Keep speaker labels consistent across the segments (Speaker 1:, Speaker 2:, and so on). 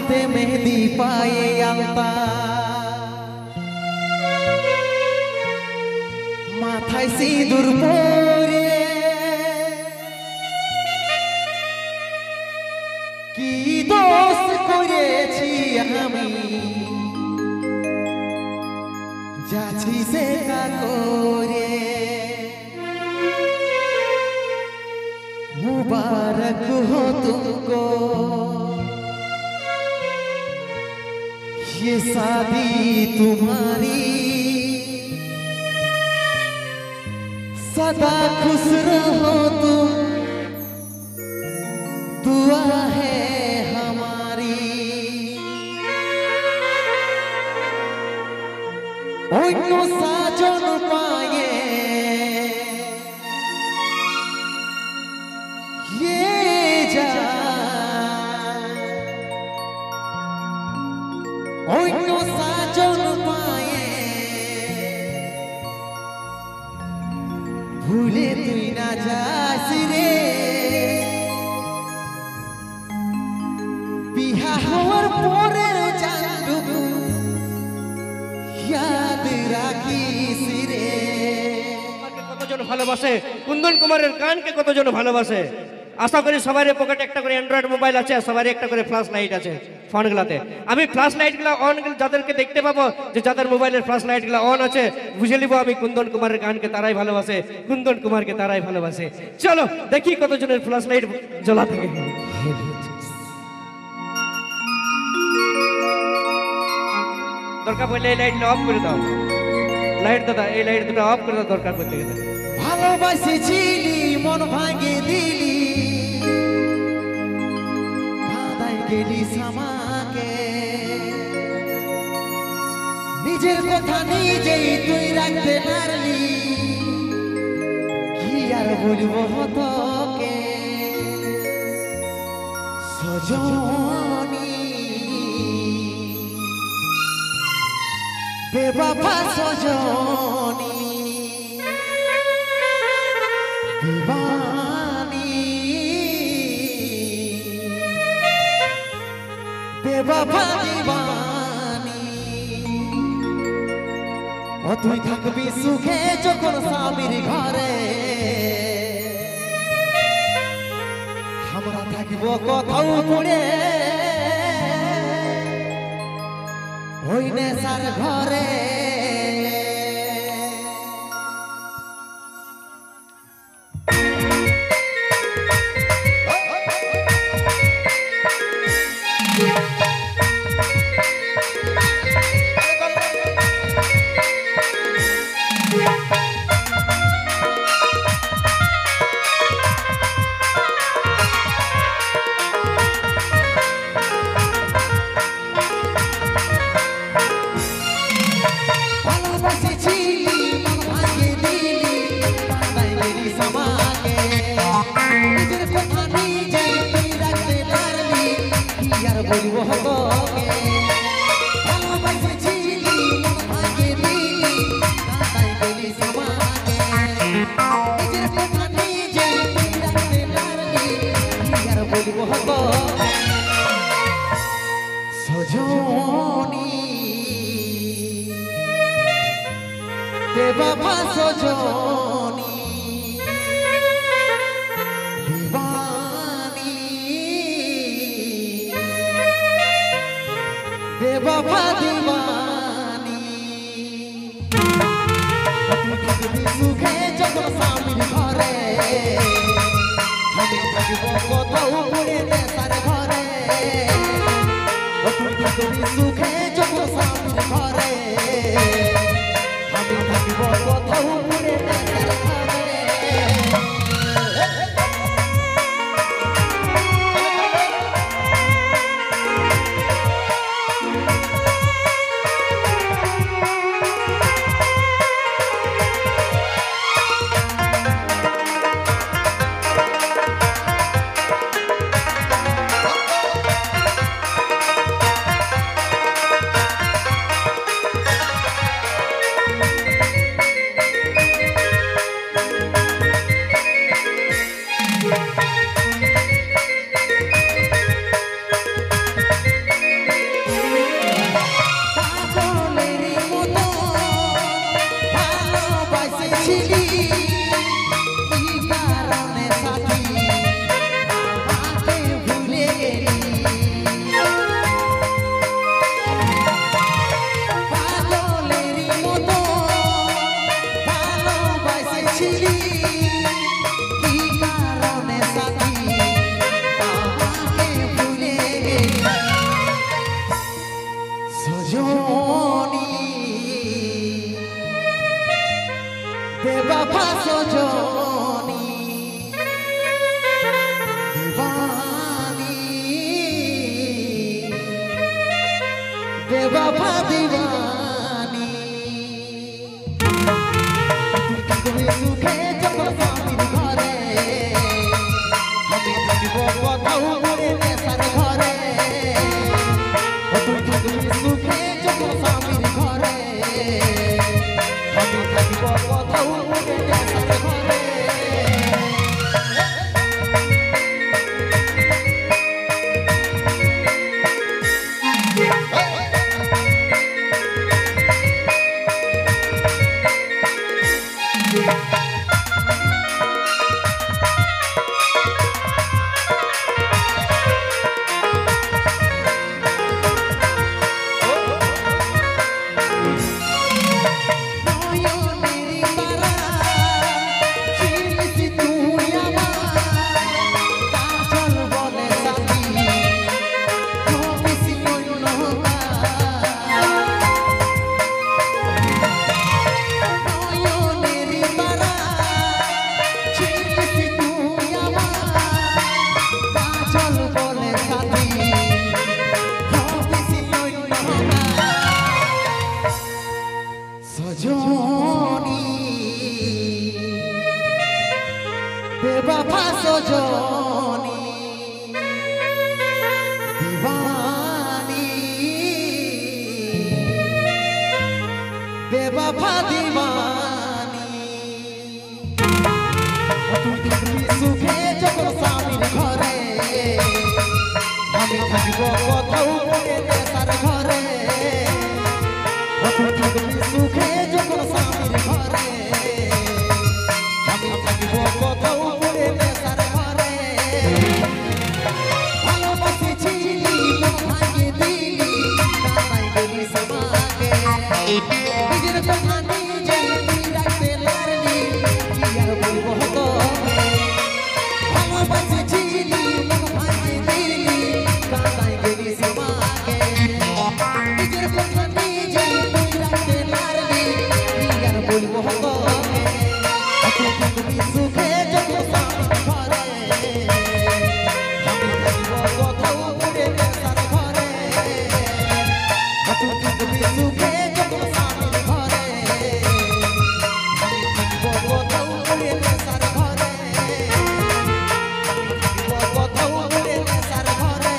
Speaker 1: হাতে মেহেদি পায়ে আলতা, মাথায় সিঁদুর পরে কি দোষ করেছি আমি, যাচ্ছি সেটা করে। मुबारक हो तुमको ये शादी तुम्हारी, सदा खुश रहो तुम, दुआ है हमारी। অন্য সাজন পায়ে অন্য সাজন পায়ে ভুলে তুই না যাস রে, বিহা হওয়ার পরেও জানটুকু ইয়াদ রাখিস রে।
Speaker 2: কতজন ভালোবাসে কুন্দন কুমারের গানকে, কতজন ভালোবাসে। আশা করি সবার পকেটে একটা করে অ্যান্ড্রয়েড মোবাইল আছে, সবারই একটা করে ফ্ল্যাশ লাইট আছে ফোনগুলাতে। আমি ফ্ল্যাশ লাইটগুলো অন যাদেরকে দেখতে পাবো যে যাদের মোবাইলের ফ্ল্যাশ লাইটগুলো অন আছে, বুঝে নিব আমি কুন্দন কুমারের গানকে তারাই ভালোবাসে, কুন্দন কুমারকে তারাই ভালোবাসে। চলো দেখি কতজনের ফ্ল্যাশ লাইট জ্বলা থাকে। দরকার পড়লে এই লাইটটা অফ করে দাও। লাইট দাদা, এই লাইট দুটো অফ করে দাও দরকার পড়তে গেলে।
Speaker 1: ভালোবাসেছিলি মন ভাঙে দিলি, বাধাই গেলি আমাকে, নিজের কথা নিজেই তুই রাখতে পারলি, কি আর বলবো তোকে সজনী, বেবাফা সজনী, दीवानी बेवफा दीवानी। ও তুই থাকবি সুখে যখন স্বামীর ঘরে, আমরা থাকব কোথাও পড়ে ওই নেশার ঘরে। বলবো তোকে ভালোবাসেছিলি মন ভাঙে দিলি, কাঁদাই গেলি আমাকে, নিজের কথা নিজে তুই রাখতে পারলি, কি আর বলবো তোকে সজনী, বেবাফা সজনী, बेवफा दीवानी। सुखे जब स्वामीर घरे, আমি থাকিব কোথাও পড়ে নেশার ঘরে, সুখে যব স্বামীর ঘরে, আমি থাকিব কোথাও পড়ে নেশার ঘরে। কোথাও মরে নেশার ঘরে তুই থাকবি সুখে যখন স্বামীর ঘরে আমি থাকব কোথাও মরে নেশার ঘরে बेवफा सजनी दीवानी बेवफा दीवानी तुई सुखे যখন স্বামীর ঘরে আমি থাকব কোথাও মরে নেশার ঘরে তুই থাকবি সুখে যখন স্বামীর ঘরে আমি থাকব কোথাও মরে নেশার ঘরে ভালোবাসেছিলি মন ভাঙিয়ে দিলি কাঁদাই গেলি সমাকে নিজের কথা নিজে তুই রাখতে পারলি কি আর বলবো তোকে ভালোবাসেছিলি মন ভাঙিয়ে দিলি কাঁদাই গেলি সমাকে নিজের কথা নিজে তুই রাখতে পারলি কি আর বলবো তোকে তুই থাকবি সুখে যখন স্বামীর ঘরে আমি থাকব কোথাও মরে নেশার ঘরে তুই থাকবি সুখে যখন স্বামীর ঘরে আমি থাকব কোথাও মরে নেশার ঘরে কোথাও মরে নেশার ঘরে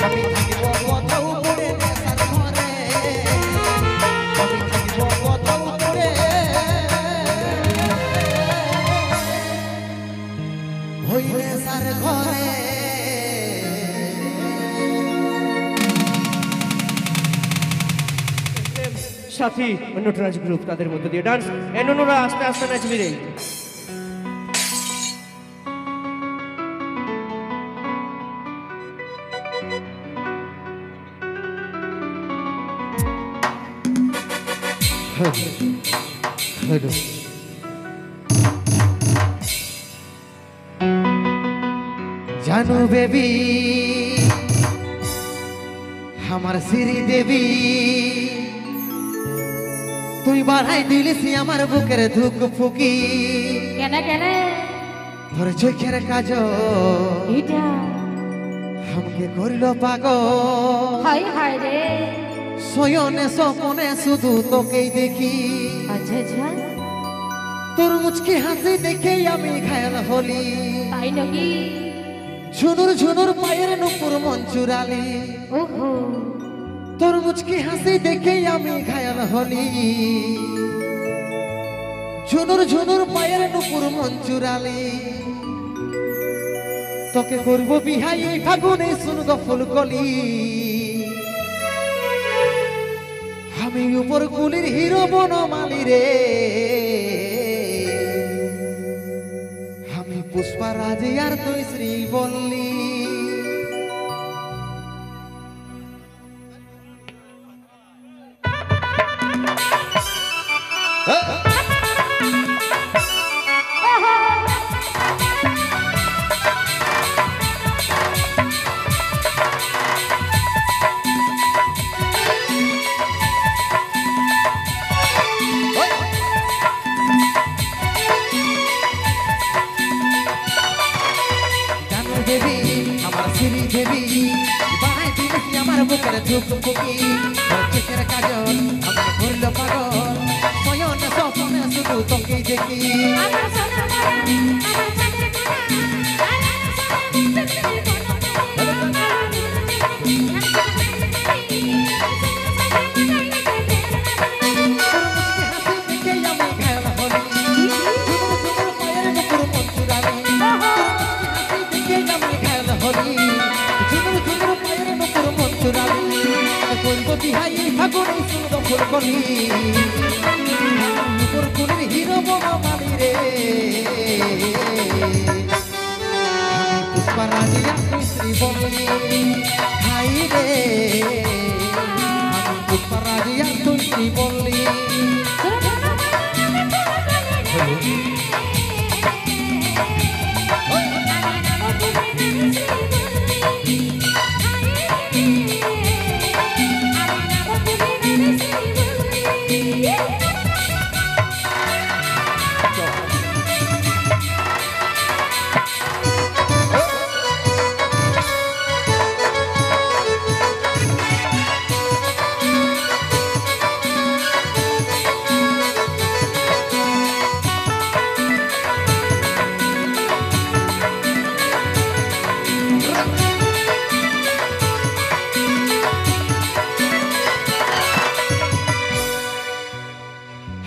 Speaker 1: আমি থাকব কোথাও মরে নেশার ঘরে আমি থাকব কোথাও মরে হইলে সার ঘরে
Speaker 2: সাথী নটরাজ গ্রুপ তাদের মধ্য দিয়ে ডান্স এননুরা আস্তে আস্তে নাচবি রে হ্যালো
Speaker 1: জানু বেবি আমার শ্রী দেবী তুই বাড়াই দিলিস আমার বুকের ধুক ফুকি
Speaker 3: কেন কেন
Speaker 1: তোর চোখের কাজ
Speaker 3: এটা
Speaker 1: আমাকে করিল পাগ
Speaker 3: হাই হাই রে
Speaker 1: শয়নে স্বপনে শুধু তোকেই দেখি
Speaker 3: আচ্ছা আচ্ছা
Speaker 1: তোর মুচকি হাসি দেখে আমি ঘায়াল হলি
Speaker 3: তাই নাকি
Speaker 1: ঝুনুর ঝুনুর পায়ের নুপুর মন চুরালি
Speaker 3: ওহো
Speaker 1: তোর মুচকি হাসি দেখে আমি ঘায়াল হলি ঝুনুর ঝুনুর পায়ের নুপুর মন চুরালি তোকে করবো বিহাই এই ফাগুনে শুনগো ফুলকলি আমি উপর কুলির হিরো বনমালী রে আমি পুষ্পারাজ আর তুই শ্রী বললি দেবী আমার শ্রী দেবী বানাই দিয়েছি আমার বুকের ধুক ফুকি চোখের কাজল আমার ঘুরল পাগল শয়ন স্বপ্নে শুধু তোকেই দেখি
Speaker 3: আমার সোনা আমার চাঁদের
Speaker 1: ফাগুনে সুন্দর ফুল কলি উপর কুলের হিরো বনমালী রে পুষ্পারাজিয়া তুই শ্রী বলি হাই রে আমি পুষ্পারাজিয়া তুই শ্রী বলি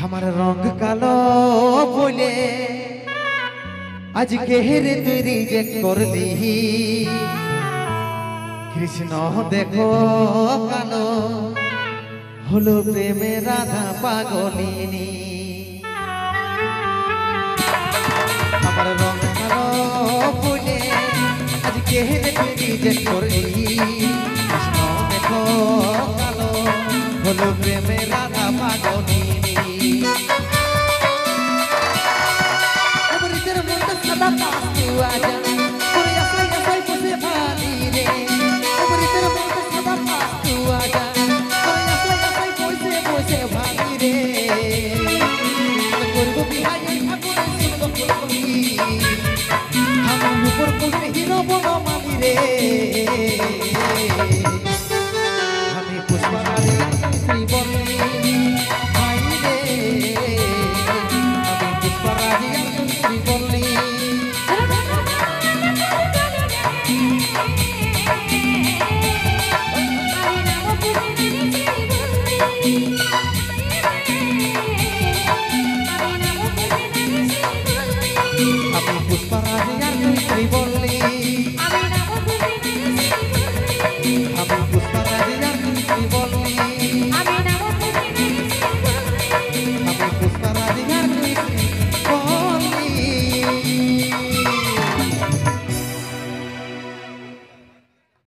Speaker 1: আমার রঙ কালো বলে আজকে হেরে তুই রিজেক্ট করলি কৃষ্ণ দেখো কালো হলো প্রেমে রাধা পাগলিনী আমার রঙ কালো বলে আজকে হেরে তুই রিজেক্ট করলি কৃষ্ণ দেখো কালো হলো প্রেমে রাধা পাগলিনী সাদা পাস্তু আজা করে আসাই আসাই বসে ভালি রে অমৃতের মধ্যে সাদা পাস্তু আজা করে আসাই আসাই বসে বসে ভালি রে করব বিহাই ঠাকুর সুন্দর ফুলকলি আমার উপর কোন হিরো বনমালী রে